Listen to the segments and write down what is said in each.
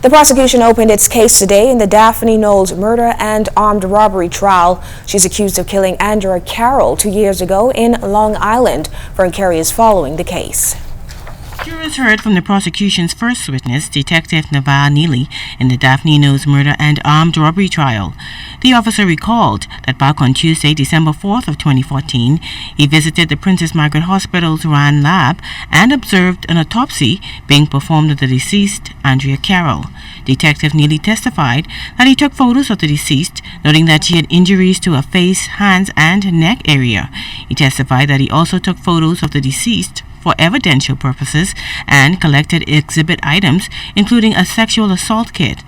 The prosecution opened its case today in the Daphne Knowles murder and armed robbery trial. She's accused of killing Andrea Carroll 2 years ago in Long Island. Frank Carey is following the case. Jurors heard from the prosecution's first witness, Detective Navar Neely, in the Daphne Knowles murder and armed robbery trial. The officer recalled that back on Tuesday, December 4th of 2014, he visited the Princess Margaret Hospital's RAN lab and observed an autopsy being performed of the deceased, Andrea Carroll. Detective Neely testified that he took photos of the deceased, noting that she had injuries to her face, hands, and neck area. He testified that he also took photos of the deceased for evidential purposes and collected exhibit items, including a sexual assault kit.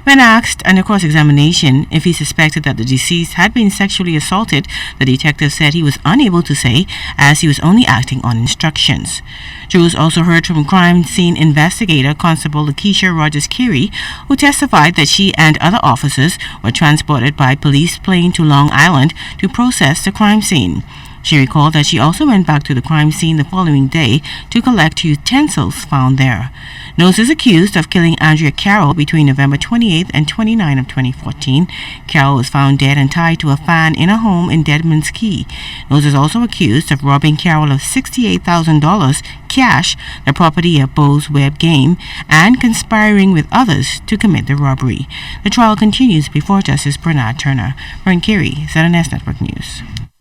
When asked under cross-examination if he suspected that the deceased had been sexually assaulted, the detective said he was unable to say, as he was only acting on instructions. Jurors also heard from crime scene investigator Constable Lakeisha Rogers-Carey, who testified that she and other officers were transported by police plane to Long Island to process the crime scene. She recalled that she also went back to the crime scene the following day to collect utensils found there. Knowles is accused of killing Andrea Carroll between November 28th and 29th of 2014. Carroll was found dead and tied to a fan in a home in Deadman's Key. Knowles is also accused of robbing Carroll of $68,000 cash, the property of Bowes Webb Game, and conspiring with others to commit the robbery. The trial continues before Justice Bernard Turner. Frank Carey, ZNS Network News.